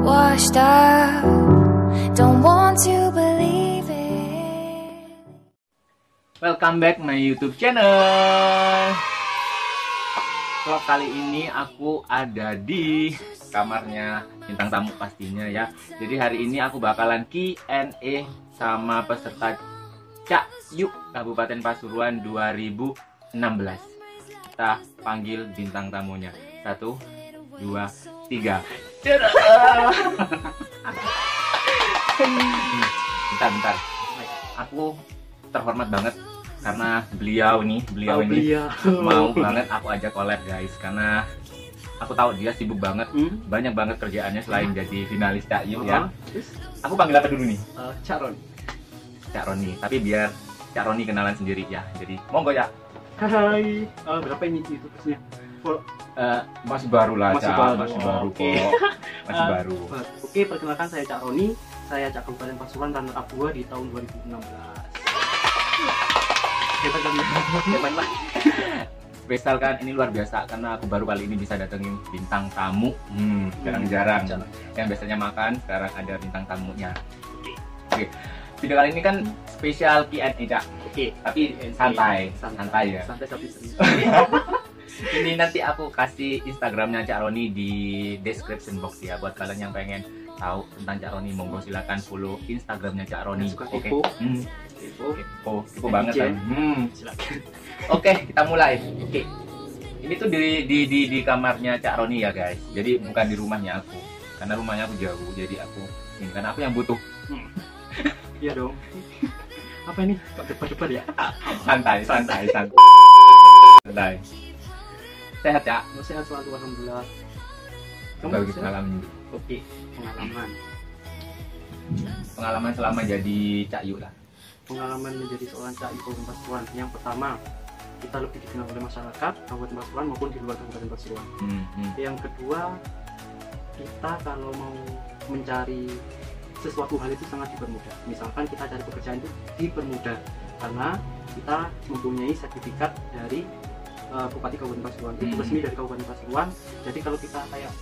washed up, don't want to believe it. Welcome back my YouTube channel. Vlog kali ini aku ada di kamarnya bintang tamu pastinya ya. Jadi hari ini aku bakalan Q&A sama peserta Cak Yuk Kabupaten Pasuruan 2016. Kita panggil bintang tamunya. 1, 2, 3. Bentar. Aku terhormat banget karena beliau ini mau banget aku ajak collab guys, karena aku tahu dia sibuk banget, banyak banget kerjaannya selain jadi finalis Cak Yuk ya. Aku panggil apa dulu nih? Cak Roni, tapi biar Cak Roni kenalan sendiri ya. Jadi monggo ya. Hai, berapa ini YouTubersnya? Masih baru lah, masih Cak. baru. Masih baru Oke. kok. Masih baru. Oke, perkenalkan saya Cak Roni. Saya Cak Kabupaten Pasuruan runner up 2 di tahun 2016. Hebat kan? Hebat lah. Spesial kan, ini luar biasa karena aku baru kali ini bisa datengin bintang tamu. Jarang-jarang. Yang biasanya makan, sekarang ada bintang tamunya. Oke. Video kali ini kan spesial Q&A, Cak. Oke, Tapi santai ya. Santai tapi serius. Ini nanti aku kasih Instagramnya Cak Roni di description box ya, buat kalian yang pengen tahu tentang Cak Roni, monggo silakan follow Instagramnya Cak Roni. Oke. Kepo banget kan. Silakan. Oke, kita mulai. Oke. Ini tuh di kamarnya Cak Roni ya guys. Jadi bukan di rumahnya aku, karena rumahnya aku jauh. Jadi aku ini karena aku yang butuh. Iya dong. Apa ini? Debat-debat ya? Santai. Sehat ya? Sehat selalu, alhamdulillah. Bagi sehat? pengalaman. Oke, Pengalaman selama jadi Cak Yuk lah. pengalaman menjadi seorang Cak Yuk Kabupaten Pasuruan. Yang pertama, kita lebih dikenal oleh masyarakat Kabupaten Pasuruan maupun di luar Kabupaten Pasuruan. Yang kedua, kita kalau mau mencari sesuatu hal itu sangat dipermudah. Misalkan kita cari pekerjaan itu dipermudah karena kita mempunyai sertifikat dari Bupati Kabupaten Pasuruan, itu resmi dari Kabupaten Pasuruan. Jadi kalau kita kayak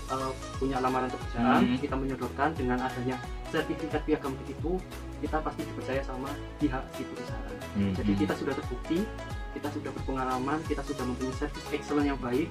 punya lamaran pekerjaan, kita menyodorkan dengan adanya sertifikat piagam itu, kita pasti dipercaya sama pihak si perusahaan. Jadi kita sudah terbukti, kita sudah berpengalaman, kita sudah mempunyai service excellent yang baik,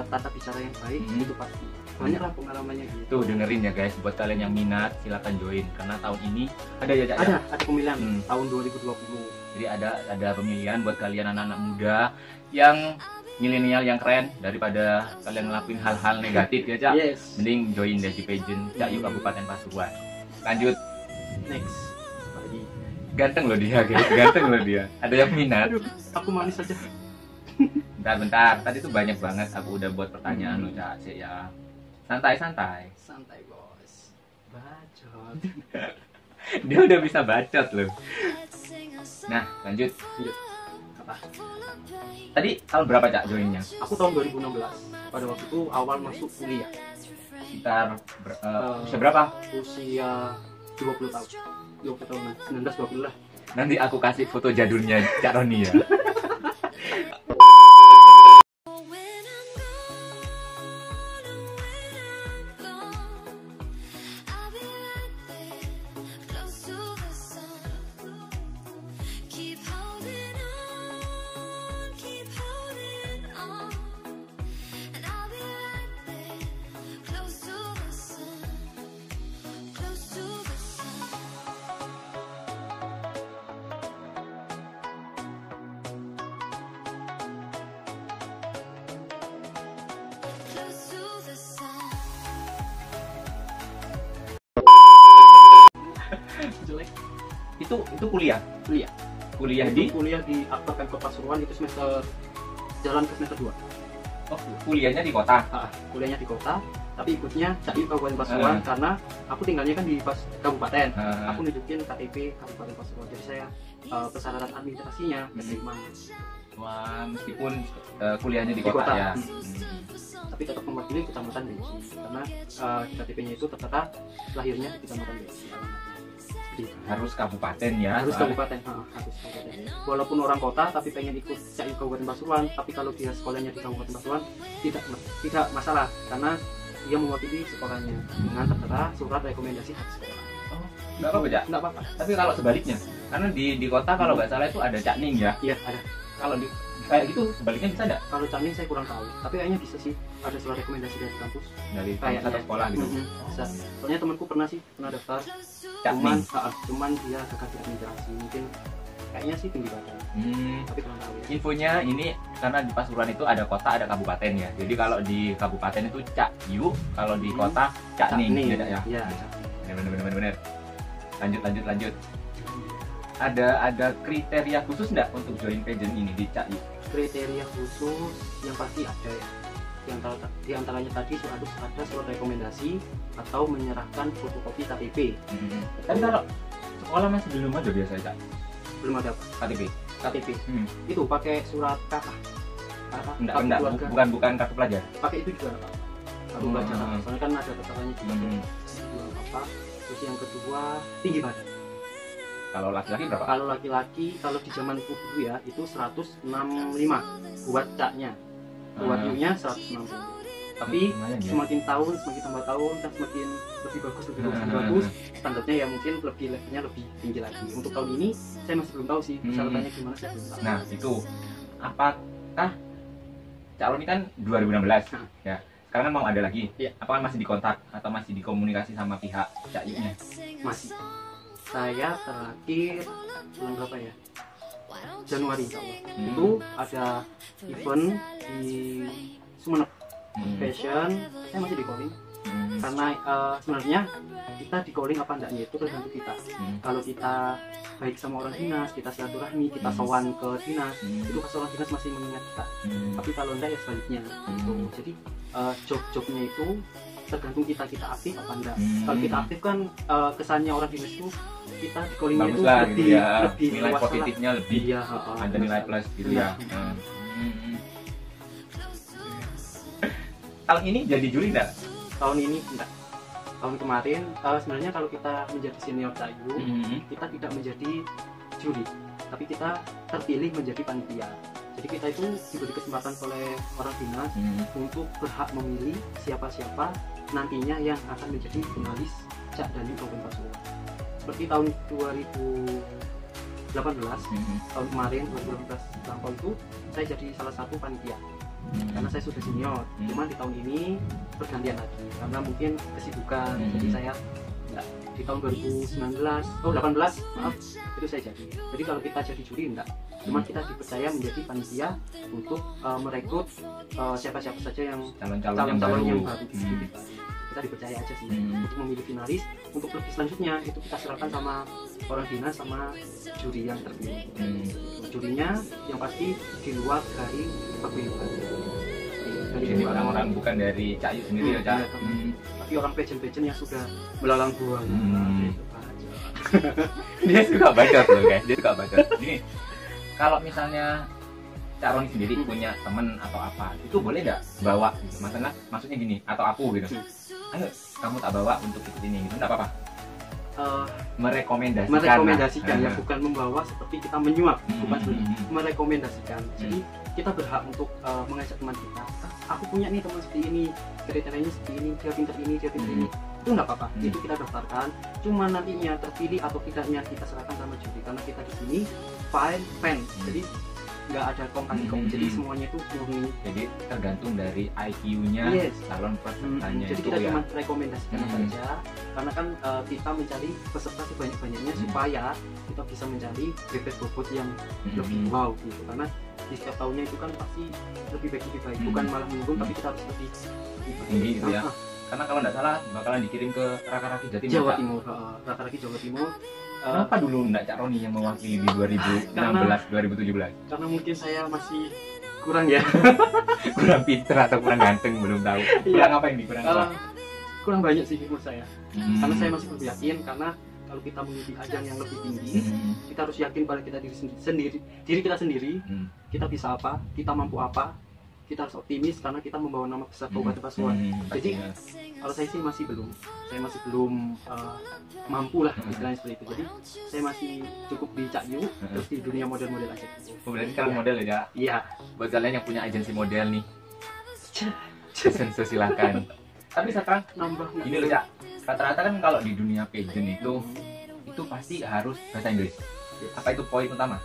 tata bicara yang baik, itu pasti. Banyaklah pengalamannya gitu. Tuh dengerin ya guys, buat kalian yang minat silakan join karena tahun ini ada ya Cak. Ada pemilihan tahun 2020. Jadi ada pemilihan buat kalian anak-anak muda yang milenial yang keren, daripada kalian ngelakuin hal-hal negatif ya Cak. Yes. Mending join deh di pageant Cak Yuk Kabupaten Pasuruan. Lanjut. Next. Lagi. Ganteng loh dia guys, ganteng loh dia. Ada yang minat. Aduh, aku manis aja. Bentar. Tadi tuh banyak banget aku udah buat pertanyaan loh Cak. Sih ya. Santai. Santai bos. Bacot. Dia udah bisa bacot loh. Nah, lanjut. Apa? Tadi tahun berapa Cak joinnya? Aku tahun 2016. Pada waktu itu awal masuk kuliah. Sekitar usia berapa? Usia 20 tahun. 20 tahun. 19 20 lah. Nanti aku kasih foto jadulnya Cak Roni ya. Jelek. Itu kuliah di Kuliah di Aktor Pemkot Pasuruan itu semester jalan ke semester 2. kuliahnya di kota. Kuliahnya di kota, tapi ikutnya Cak Yuk Kabupaten Pasuruan karena aku tinggalnya kan di kabupaten. Aku nunjukin KTP Kabupaten Pasuruan. Jadi saya persyaratan administrasinya keterima. Wah, meskipun kuliahnya di kota ya. Tapi tetap mewakili Kecamatan Benci karena KTP-nya itu tertera lahirnya di Kecamatan Benci. Harus kabupaten ya. Harus kabupaten. Walaupun orang kota tapi pengen ikut Cak Yuk Kabupaten Pasuruan, tapi kalau dia sekolahnya di Kabupaten Pasuruan tidak masalah karena dia mewakili sekolahnya dengan tertera surat rekomendasi dari sekolah. Oh, nggak apa-apa, Cak? Nggak apa-apa. Tapi kalau sebaliknya, karena di kota kalau nggak salah itu ada cakning ya. Iya, ada. Kalau di kayak gitu sebaliknya bisa nggak? Kalau cakning saya kurang tahu, tapi kayaknya bisa sih, ada surat rekomendasi dari kampus. Dari Kayak atau sekolah gitu. Bisa. Soalnya temanku pernah daftar, Cakning. cuman dia gagal di administrasi, mungkin kayaknya sih tinggi badan, tapi kurang tahu ya. Infonya ini karena di Pasuruan itu ada kota, ada kabupaten ya. Jadi kalau di kabupaten itu Cakyu, kalau di kota Cakning, beda ya. Iya. Bener. Lanjut. Ada kriteria khusus nggak untuk join pageant ini di Cakyu? Kriteria khusus yang pasti ada ya. Di antaranya tadi harus ada surat rekomendasi atau menyerahkan fotokopi KTP. Tapi kalau sekolah masih belum ada biasanya, Cak? Belum ada apa? KTP. Itu pakai surat kakak. Enggak, bukan kartu pelajar. Pakai itu juga Pak. Kartu pelajar. Soalnya kan ada keterangannya juga. Apa? Terus yang kedua, tinggi badan. Kalau laki-laki berapa? Kalau laki-laki, kalau di zaman dulu ya itu 165 buat caknya. Buat U-nya 160. Tapi semakin tahun, semakin tambah tahun dan semakin lebih bagus, standarnya ya mungkin lebih levelnya lebih tinggi lagi. Untuk tahun ini saya masih belum tahu sih persyaratannya gimana, saya belum tahu. Nah itu apakah calon ini kan 2016 ya, sekarang kan mau ada lagi. Apakah masih dikontak atau masih dikomunikasi sama pihak Cakyu-nya? Masih. Saya terakhir bulan berapa ya? Januari itu ada event di Sumeneb fashion, saya masih di calling karena sebenarnya kita di calling apa enggaknya itu tergantung kita. Kalau kita baik sama orang dinas, kita silaturahmi, kita sowan ke dinas, itu pas orang dinas masih mengingat kita. Tapi kalau enggak ya sebaliknya gitu. Jadi job-jobnya itu tergantung kita aktif apa enggak. Kalau kita aktif kan kesannya orang dinas itu kita di calling itu lebih nilai positifnya lebih, ada nilai plus gitu ya. Tahun ini jadi juri enggak? Tahun ini enggak. Tahun kemarin sebenarnya kalau kita menjadi senior Cakyu, kita tidak menjadi juri, tapi kita terpilih menjadi panitia. Jadi kita itu diberi kesempatan oleh orang dinas untuk berhak memilih siapa-siapa nantinya yang akan menjadi finalis Cak Dani Kabupaten Pasuruan. Seperti tahun 2018, tahun kemarin 2018 lampau itu saya jadi salah satu panitia. Karena saya sudah senior, cuman di tahun ini bergantian lagi karena mungkin kesibukan. Jadi saya di tahun 18 maaf, itu saya jadi. Jadi kalau kita jadi juri enggak, cuman kita dipercaya menjadi panitia untuk merekrut siapa-siapa saja yang calon-calon yang baru di sini. Kita dipercaya aja sih untuk memilih finalis. Untuk lebih selanjutnya itu kita serahkan sama orang dinas sama juri yang terpilih. Jurinya yang pasti di luar dari paguyuban. Jadi orang-orang bukan dari Cakyu sendiri ya, Cak? Tapi orang pageant yang sudah melalang buana. Dia suka bacot loh guys, dia suka bacot. Ini kalau misalnya Cak Roni sendiri punya temen atau apa, itu boleh nggak bawa? Maksudnya gini, atau aku gitu. Ayo kamu tak bawa untuk ikut ini, gitu nggak apa-apa? Merekomendasikan ya, bukan membawa seperti kita menyuap, bukan merekomendasikan. Jadi kita berhak untuk mengajak teman kita. Aku punya nih teman seperti ini, kriterianya seperti ini, dia pinter ini, itu nggak apa-apa. Itu kita daftarkan. Cuma nantinya terpilih atau tidaknya kita serahkan sama juri karena kita di sini fan. Jadi nggak ada kong. Jadi semuanya itu murni. Jadi tergantung dari IQ-nya calon pesertanya. Jadi kita cuma rekomendasikan saja. Karena kan kita mencari peserta sebanyak-banyaknya supaya kita bisa mencari bebek bobot yang lebih wow gitu. Karena di setiap tahunnya itu kan pasti lebih baik, bukan malah menurun, tapi kita harus lebih tinggi gitu ya. Karena kalau nggak salah bakalan dikirim ke Raka-Raki Jawa Timur. Raka-Raki Jawa Timur. Kenapa dulu nggak Cak Roni yang mewakili di 2016-2017? Karena mungkin saya masih kurang ya. Kurang pinter atau kurang ganteng, belum tahu. Kurang apa ini? Kurang banyak sih menurut saya. Karena saya masih belum yakin, karena kalau kita mengikuti ajang yang lebih tinggi, kita harus yakin pada diri kita sendiri, kita bisa apa, kita mampu apa, kita harus optimis karena kita membawa nama besar Kabupaten Pasuruan. Jadi kalau saya sih masih belum mampu lah istilahnya seperti itu. Jadi saya masih cukup di Cakyu, terus di dunia model-model aja. Berarti sekarang model ya? Iya. Buat kalian yang punya agensi model nih, silakan. Tapi sekarang nambah ini loh Cak, rata-rata kan kalau di dunia pageant itu pasti harus bahasa Inggris. Apa itu poin utama?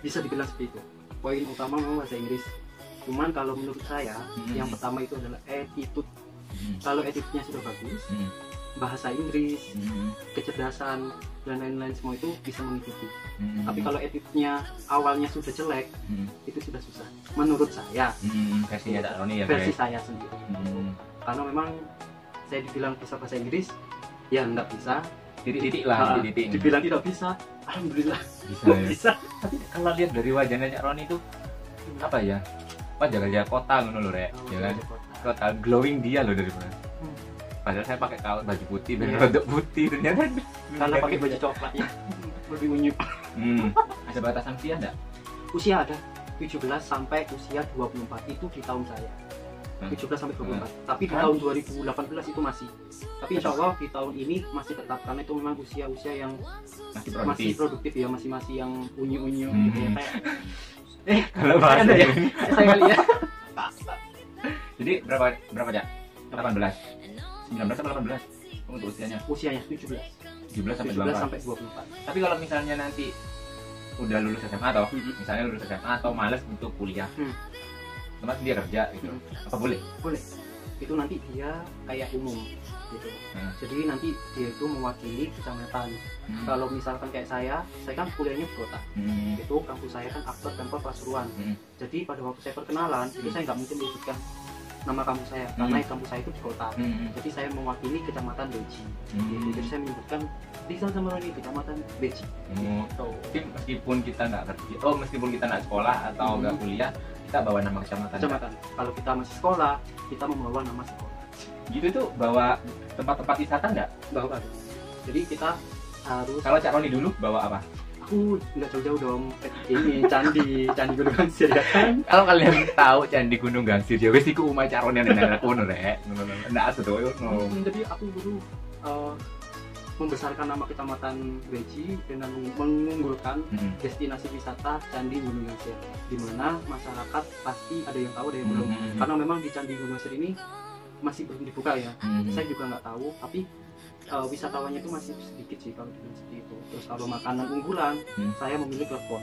Bisa dibilang seperti itu. Poin utama memang bahasa Inggris. Cuman kalau menurut saya yang pertama itu adalah attitude. Kalau attitude-nya sudah bagus, bahasa Inggris, kecerdasan dan lain-lain semua itu bisa mengikuti. Tapi kalau attitude-nya awalnya sudah jelek, itu sudah susah. Menurut saya, versinya Cak Roni ya. Versi saya sendiri. Karena memang saya dibilang bisa bahasa Inggris, ya nggak bisa. Titik-titik lah, titik-titik. Dibilang tidak bisa, alhamdulillah Bisa kok ya. bisa. Tapi kalau lihat dari wajahnya Cak Roni itu apa ya? Wajah gajah kota ngono lho rek, ya kan? Kota glowing dia loh dari mana? Padahal saya pakai kaos baju putih dan rodok putih ternyata Karena pakai baju coklat ya lebih unyu. Ada batasan usia enggak? Usia ada 17 sampai usia 24 itu di tahun saya. 17 sampai 24. Tapi di tahun 2018 itu masih. Tapi insya Allah di tahun ini masih tetap karena itu memang usia-usia yang masih produktif ya, masih yang unyu-unyu gitu ya kayak. Kalau bahasa ada ya. Saya kali ya. Jadi berapa Cak? 18. 19 atau 18 untuk usianya? Usianya 17 sampai 17 24. sampai 24. Tapi kalau misalnya nanti udah lulus SMA atau misalnya lulus SMA atau males untuk kuliah, tempat dia kerja gitu, apa boleh? Boleh. Itu nanti dia kayak umum gitu. Jadi nanti dia itu mewakili kecamatan. Kalau misalkan kayak saya kan kuliahnya di kota. Itu kampus saya kan aktor Pemkot Pasuruan. Jadi pada waktu saya perkenalan itu saya nggak mungkin menyebutkan nama kampus saya karena kampus saya itu di kota. Jadi saya mewakili kecamatan Beji. Gitu. Jadi saya menyebutkan Rizal Zamaroni kecamatan Beji. Jadi meskipun kita nggak kerja, meskipun kita nggak sekolah atau nggak kuliah, kita bawa nama kecamatan. Kalau kita masih sekolah, kita membawa nama sekolah. Gitu tuh bawa tempat-tempat wisata nggak? Bawa. Jadi kita harus. Kalau Cak Roni dulu bawa apa? Aku nggak jauh-jauh dong. Ini candi Gunung Gangsir ya kan. Kalau kalian tahu Candi Gunung Gangsir, ya wes iku umah Cak Roni nang kono rek. Ndak asut koyo ngono. Jadi aku dulu membesarkan nama kecamatan Beji dengan mengunggulkan destinasi wisata Candi Gunung Gangsir, di mana masyarakat pasti ada yang tahu, ada yang belum. Karena memang di Candi Gunung Gangsir ini masih belum dibuka ya. Saya juga nggak tahu, tapi wisatawannya itu masih sedikit sih kalau dibilang seperti itu. Terus kalau makanan unggulan, saya memilih klepon.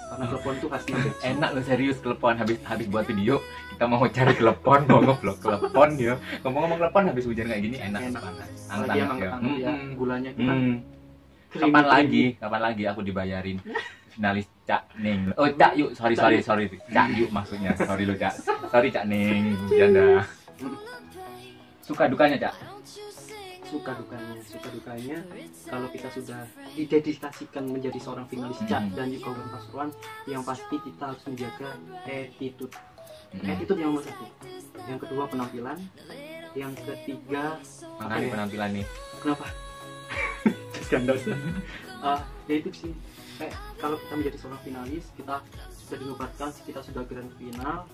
Karena klepon itu khasnya Beji. Enak loh, serius klepon. Habis buat video kita mau cari klepon, mau nge-vlog klepon dia. Ngomong-ngomong klepon habis hujan kayak gini enak banget. Lagi yang angkat ya, gulanya kita. Kapan lagi aku dibayarin finalis Cak Ning. Oh Cak Yuk, sorry. Cak Yuk maksudnya. Sorry lo Cak. Sorry Cak Ning, bercanda. Suka dukanya Cak? Suka dukanya kalau kita sudah didedikasikan menjadi seorang finalis Cak dan di Kabupaten Pasuruan, yang pasti kita harus menjaga attitude. Attitude yang nomor satu. Yang kedua penampilan. Yang ketiga makanya penampilan nih. Kenapa? Skandal. Ya itu sih. Kalau kita menjadi seorang finalis, kita sudah dinobatkan, kita sudah grand final.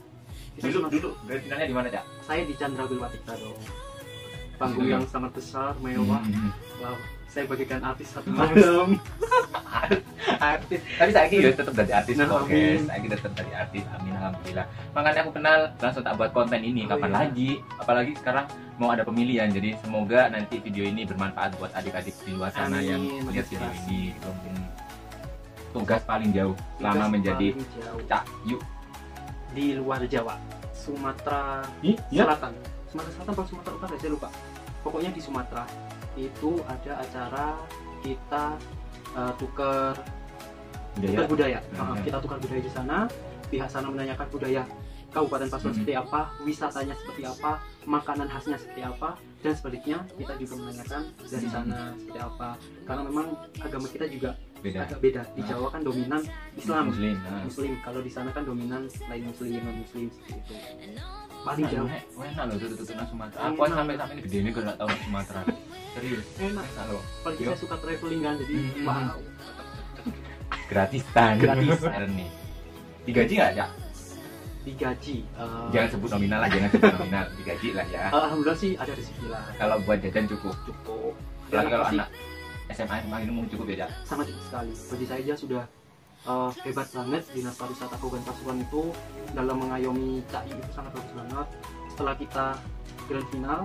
Dulu grand finalnya di mana Cak? Saya di Chandra Wilwatika dong. Panggung yang sangat besar, mewah. Wow, saya bagikan artis satu malam. Artis. Tapi saya kira tetap jadi artis kok, guys. Saya kira tetap jadi artis. Amin, alhamdulillah. Makanya aku kenal langsung tak buat konten ini. Kapan lagi? Apalagi sekarang mau ada pemilihan. Jadi semoga nanti video ini bermanfaat buat adik-adik di luar sana yang lihat video ini. Tugas paling jauh selama menjadi Cak Yuk di luar Jawa, Sumatera Selatan. Sumatera Selatan atau Sumatera Utara, saya lupa. Pokoknya di Sumatera itu ada acara kita tukar budaya. Kita tukar budaya di sana. Pihak sana menanyakan budaya Kabupaten Pasuruan seperti apa, wisatanya seperti apa, makanan khasnya seperti apa, dan sebaliknya kita juga menanyakan dari sana seperti apa. Karena memang agama kita juga agak beda. Di Jawa kan dominan Islam, Muslim. Kalau di sana kan dominan lain Muslim, non-Muslim seperti itu. Paling jauh. Enak loh tutup-tutupnya Sumatera. Aku sampai ini gede ini kalau nggak tahu Sumatera. Serius. Enak loh. Apalagi saya suka traveling kan, jadi wow. Gratisan nih. Digaji nggak Cak? Digaji. Jangan sebut nominal lah, digaji lah ya. Alhamdulillah sih ada rezeki lah. Kalau buat jajan cukup. Apalagi kalau sih, anak SMA ini mau cukup ya Cak? Sangat cukup sekali. Bagi saya aja sudah hebat banget. Dinas Pariwisata Kabupaten Pasuruan itu dalam mengayomi Cak itu sangat bagus banget. setelah kita grand final,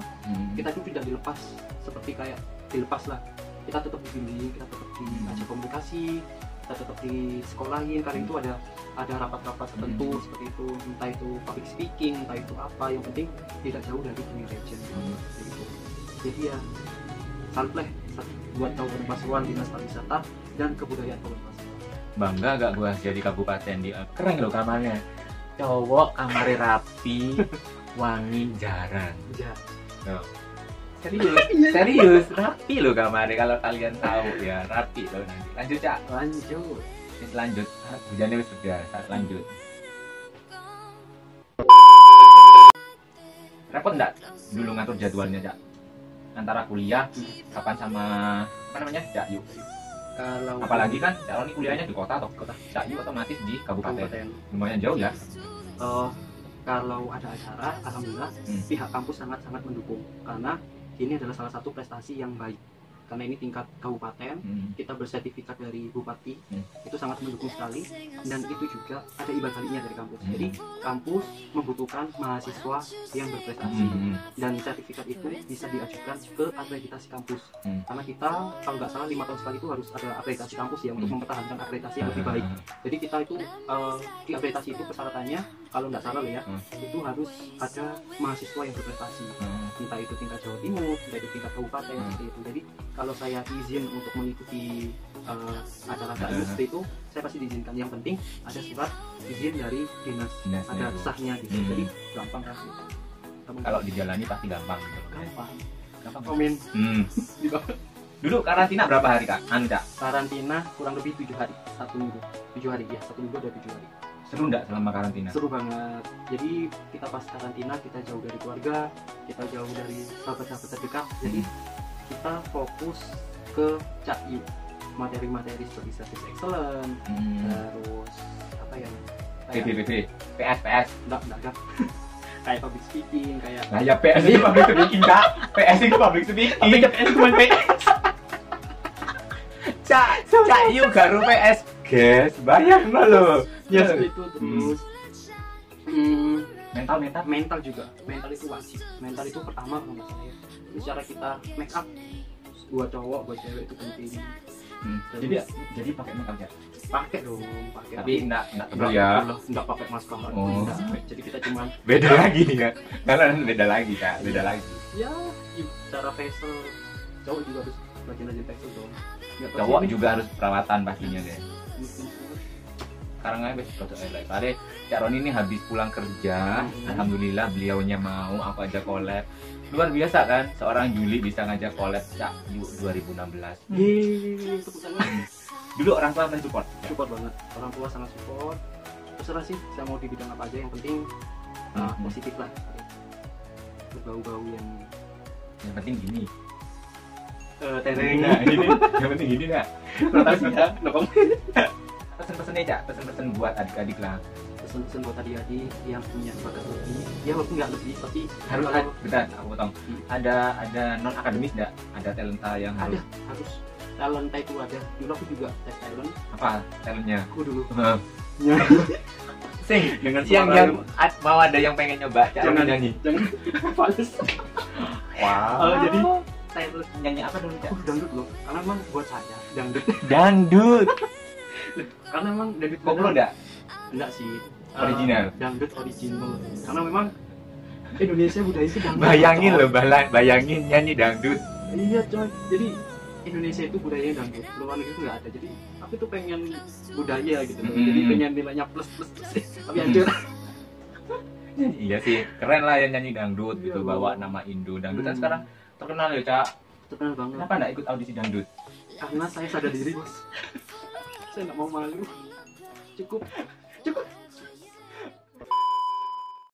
kita itu tidak dilepas seperti kayak dilepas lah. Kita tetap dibimbing, kita tetap diajak komunikasi, kita tetap di sekolahin. Karena itu ada rapat-rapat tertentu seperti itu, entah itu public speaking, entah itu apa, yang penting tidak jauh dari dunia legend gitu. Jadi ya salut lah buat Kabupaten Pasuruan, Dinas Pariwisata dan Kebudayaan Kabupaten Pasuruan. Bangga gak gua jadi kabupaten di keren loh kamarnya, cowok kamarnya rapi, wangi, jarang. Ya. No. Serius rapi loh kamarnya, kalau kalian tahu ya, rapi loh. Nanti lanjut Cak. Lanjut hujannya wis sudah, lanjut. Repot enggak dulu ngatur jadwalnya Cak, antara kuliah kapan sama apa namanya Cak Yu? Kalau Apalagi kan Cak Roni kuliahnya di kota atau Cak Yu otomatis di kabupaten. Lumayan jauh ya. Kalau ada acara, alhamdulillah pihak kampus sangat-sangat mendukung, karena ini adalah salah satu prestasi yang baik. Karena ini tingkat kabupaten, kita bersertifikat dari bupati, itu sangat mendukung sekali. Dan itu juga ada imbal baliknya dari kampus. Jadi kampus membutuhkan mahasiswa yang berprestasi, dan sertifikat itu bisa diajukan ke akreditasi kampus. Karena kita kalau nggak salah 5 tahun sekali itu harus ada akreditasi kampus ya, untuk mempertahankan akreditasi yang lebih baik. Jadi kita itu di akreditasi itu persyaratannya, kalau nggak salah ya, itu harus ada mahasiswa yang berprestasi, entah itu tingkat Jawa Timur, entah itu tingkat kabupaten, seperti itu. Jadi kalau saya izin untuk mengikuti acara seperti itu, saya pasti diizinkan. Yang penting ada surat izin dari dinas, ada sahnya gitu. Jadi gampang kan? Kalau dijalani pasti gampang. Gampang. Amin. Dulu karantina berapa hari Kak? Cak? Karantina kurang lebih 7 hari, 1 minggu. 7 hari ya, 1 minggu ada 7 hari. Seru enggak selama karantina? Seru banget. Jadi kita pas karantina, kita jauh dari keluarga, kita jauh dari sahabat-sahabat terdekat. Jadi kita fokus ke Cak Yu, materi-materi seperti service excellent, terus apa ya? PPPP, PS. Enggak. Kayak public speaking, kayak. Nah ya PS itu public speaking Kak. PS itu public speaking. Tapi PS cuma PS. Cak Yu garu PS. Guys, bayang lo. Ya seperti itu. Terus mental juga. Mental itu wajib. Mental itu pertama menurut saya. Secara kita make up buat cowok, buat cewek itu penting. Jadi pakai makeup ya? Pakai dong, pakai. Tapi enggak tebal ya. Enggak pakai masker. Jadi kita cuma beda lagi nih Kak. Karena beda lagi Kak, beda lagi. Ya, cara facial cowok juga harus rajin facial dong. Cowok juga harus perawatan pastinya deh. Sekarang aja besok foto highlight. Tadi Cak Roni ini habis pulang kerja, alhamdulillah beliaunya mau aku ajak collab. Luar biasa kan, seorang Juli bisa ngajak collab Cak Yu 2016. Dulu orang tua mensupport. Support banget, orang tua sangat support. Terserah sih, saya mau di bidang apa aja, yang penting positif lah. Berbau-bau yang penting gini. Tereng. Nah, ini yang penting gini nak. Rotasi ya, Pesan-pesannya Cak, pesan-pesan buat adik-adik lah. Pesan-pesan buat adik-adik yang punya bakat lebih, ya walaupun nggak lebih, tapi harus ada. Bentar, aku potong. Ada non akademis nggak? Ada talenta yang ada, harus talenta itu ada. Dulu aku juga tes talent. Apa talentnya? Aku dulu. Sing dengan yang mau ada yang pengen nyoba jangan nyanyi. Jangan fals. Wow. Jadi talent nyanyi apa dulu Cak? Dangdut loh, karena emang buat saya Dangdut. Karena emang dangdut koplo enggak sih. Original. Dangdut original. Karena memang Indonesia budaya itu dangdut. Bayangin loh, bayangin nyanyi dangdut. Iya coy. Jadi Indonesia itu budayanya dangdut. Luar negeri itu nggak ada. Jadi aku tuh pengen budaya gitu loh. Jadi pengen nilainya plus. Tapi hancur. Iya sih, keren lah yang nyanyi dangdut gitu, bawa nama Indo. Dangdut kan sekarang terkenal ya Cak. Terkenal banget. Kenapa nggak ikut audisi dangdut? Karena saya sadar diri bos. Saya nggak mau malu. Cukup